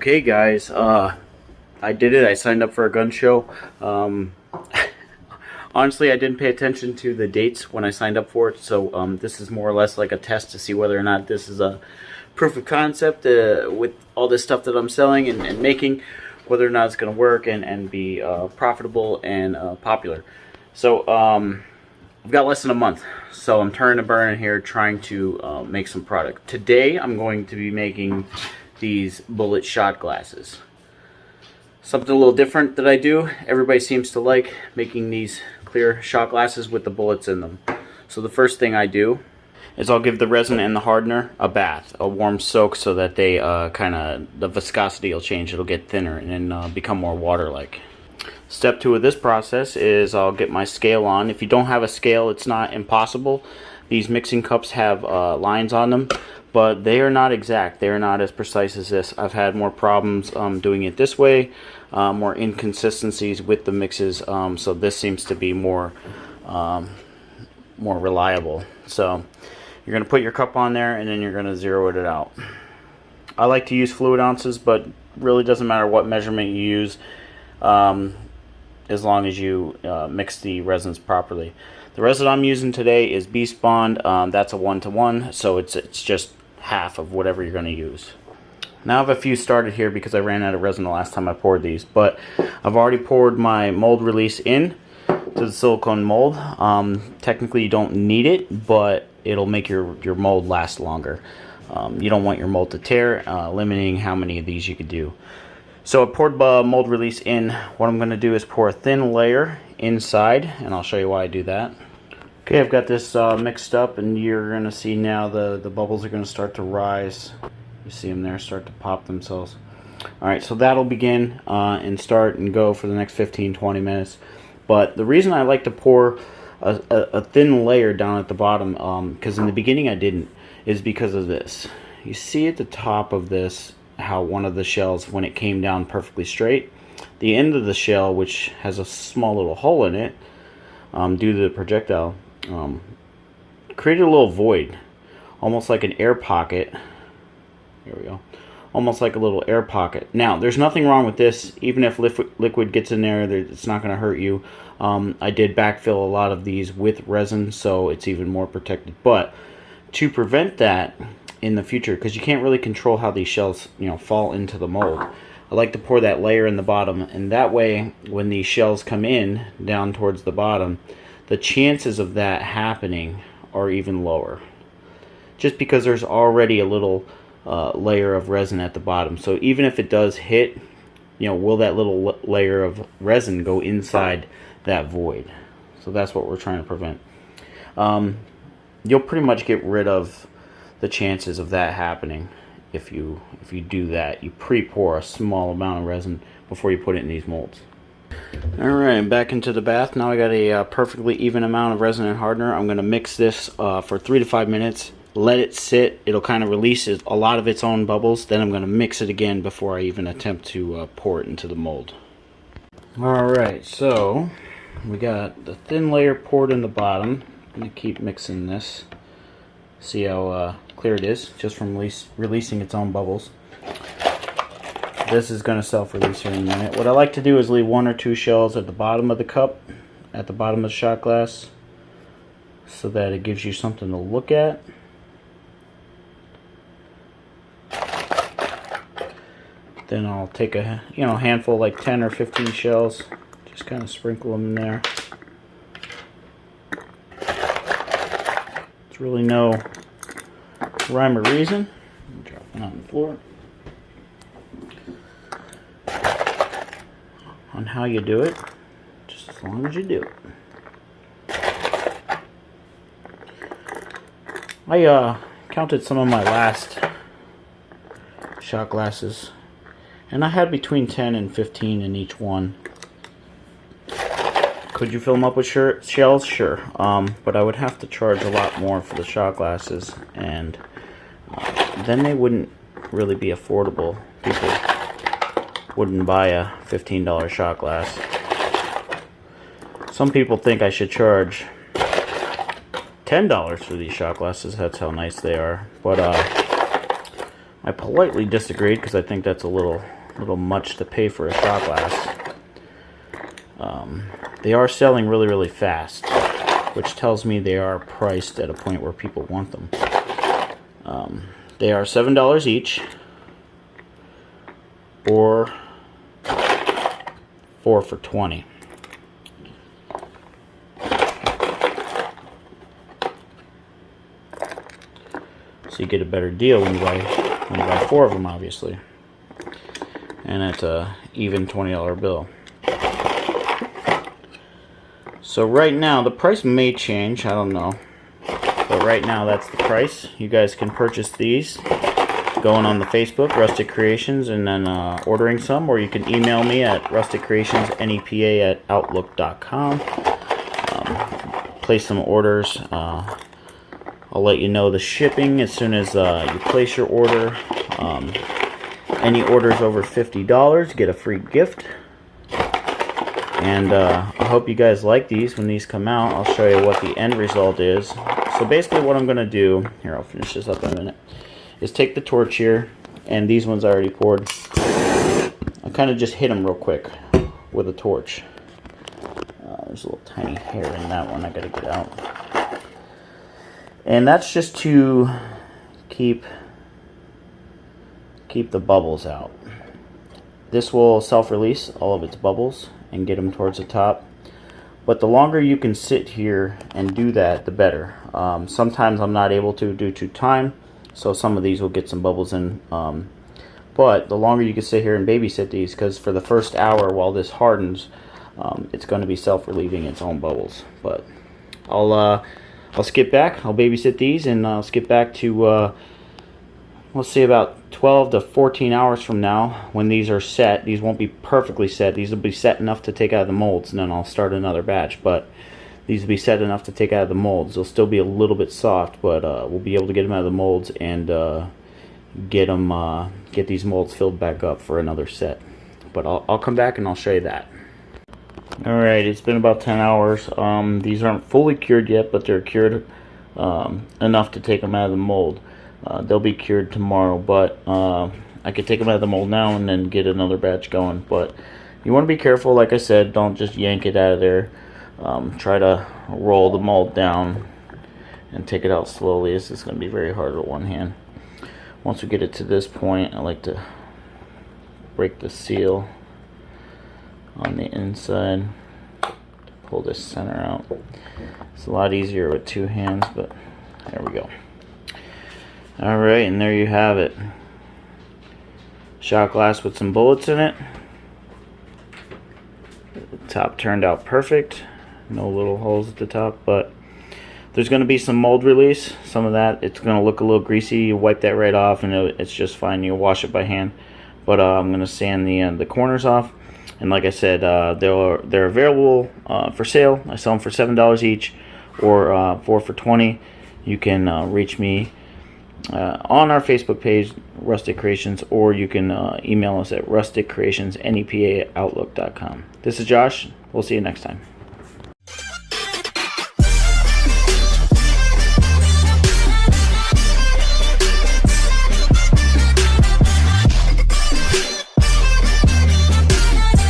Okay guys, I did it. I signed up for a gun show. Honestly, I didn't pay attention to the dates when I signed up for it, so this is more or less like a test to see whether or not this is a proof of concept with all this stuff that I'm selling and making, whether or not it's going to work and be profitable and popular. So I've got less than a month, so I'm turning and burning here trying to make some product. Today I'm going to be making these bullet shot glasses. Something a little different that I do. Everybody seems to like making these clear shot glasses with the bullets in them. So the first thing I do is I'll give the resin and the hardener a bath, a warm soak, so that they the viscosity will change. It'll get thinner and then become more water-like. Step 2 of this process is I'll get my scale on. If you don't have a scale, it's not impossible. These mixing cups have lines on them, but they are not exact. They are not as precise as this. I've had more problems doing it this way, more inconsistencies with the mixes, so this seems to be more reliable. So you're going to put your cup on there and then you're going to zero it out. I like to use fluid ounces, but really doesn't matter what measurement you use, as long as you mix the resins properly. The resin I'm using today is Beast Bond. That's a 1-to-1, so it's just half of whatever you're going to use. Now I have a few started here because I ran out of resin the last time I poured these, but I've already poured my mold release in to the silicone mold. Technically you don't need it, but it'll make your mold last longer. You don't want your mold to tear, limiting how many of these you could do. So I poured mold release in. What I'm going to do is pour a thin layer inside, and I'll show you why I do that. Okay, I've got this mixed up, and you're going to see now the bubbles are going to start to rise. You see them there start to pop themselves. Alright, so that'll begin and start and go for the next 15-20 minutes. But the reason I like to pour a thin layer down at the bottom, because in the beginning I didn't, is because of this. You see at the top of this how one of the shells, when it came down perfectly straight, the end of the shell, which has a small little hole in it due to the projectile, created a little void, almost like an air pocket. Here we go. Almost like a little air pocket. Now, there's nothing wrong with this. Even if liquid gets in there, it's not going to hurt you. I did backfill a lot of these with resin, so it's even more protected. But to prevent that in the future, because you can't really control how these shells, fall into the mold, I like to pour that layer in the bottom, and that way, when these shells come in down towards the bottom, the chances of that happening are even lower. Just because there's already a little layer of resin at the bottom. So even if it does hit, will that little layer of resin go inside that void? So that's what we're trying to prevent. You'll pretty much get rid of the chances of that happening if you do that. You pre-pour a small amount of resin before you put it in these molds. Alright, back into the bath. Now I got a perfectly even amount of resin and hardener. I'm going to mix this for 3 to 5 minutes. Let it sit. It'll kind of release a lot of its own bubbles. Then I'm going to mix it again before I even attempt to pour it into the mold. Alright, so we got the thin layer poured in the bottom. I'm going to keep mixing this. See how clear it is just from releasing its own bubbles. This is going to self-release here in a minute. What I like to do is leave 1 or 2 shells at the bottom of the cup, at the bottom of the shot glass, so that it gives you something to look at. Then I'll take a handful, like 10 or 15 shells, just kind of sprinkle them in there. There's really no rhyme or reason. Drop it on the floor on how you do it, just as long as you do it. I counted some of my last shot glasses, and I had between 10 and 15 in each one. Could you fill them up with shells? Sure. But I would have to charge a lot more for the shot glasses, and then they wouldn't really be affordable. People wouldn't buy a $15 shot glass. Some people think I should charge $10 for these shot glasses. That's how nice they are. But I politely disagreed because I think that's a little much to pay for a shot glass. They are selling really fast, which tells me they are priced at a point where people want them. They are $7 each, or 4 for $20. So you get a better deal when you buy 4 of them, obviously. And it's a even $20 bill. So right now, the price may change, I don't know. But right now, that's the price. You guys can purchase these going on the Facebook, Rustic Creations, and then ordering some. Or you can email me at rusticcreationsnepa@outlook.com. Place some orders. I'll let you know the shipping as soon as you place your order. Any orders over $50 get a free gift. And I hope you guys like these when these come out. I'll show you what the end result is. So basically what I'm going to do, here I'll finish this up in a minute, is take the torch here, and these ones I already poured. I kind of just hit them real quick with a torch. There's a little tiny hair in that one I got to get out. And that's just to keep the bubbles out. This will self-release all of its bubbles and get them towards the top. But the longer you can sit here and do that, the better. Sometimes I'm not able to due to time, so some of these will get some bubbles in. But the longer you can sit here and babysit these, because for the first hour while this hardens, it's going to be self-relieving its own bubbles. But I'll skip back. I'll babysit these, and I'll skip back to let's see, about 12 to 14 hours from now, when these are set. These won't be perfectly set. These will be set enough to take out of the molds, and then I'll start another batch. But these will be set enough to take out of the molds. They'll still be a little bit soft, but we'll be able to get them out of the molds and get these molds filled back up for another set. But I'll come back and I'll show you that. Alright, it's been about 10 hours. These aren't fully cured yet, but they're cured enough to take them out of the mold. They'll be cured tomorrow, but I could take them out of the mold now and then get another batch going. But you want to be careful, like I said, don't just yank it out of there. Try to roll the mold down and take it out slowly. This is going to be very hard with one hand. Once we get it to this point, I like to break the seal on the inside, pull this center out. It's a lot easier with 2 hands, but there we go. Alright, and there you have it. Shot glass with some bullets in it. The top turned out perfect. No little holes at the top, but there's going to be some mold release. Some of that, it's going to look a little greasy. You wipe that right off and it's just fine. You wash it by hand. But I'm going to sand the corners off. And like I said, they're available for sale. I sell them for $7 each, or 4 for $20. You can reach me on our Facebook page, Rustic Creations, or you can email us at rusticcreationsnepa@outlook.com. This is Josh. We'll see you next time.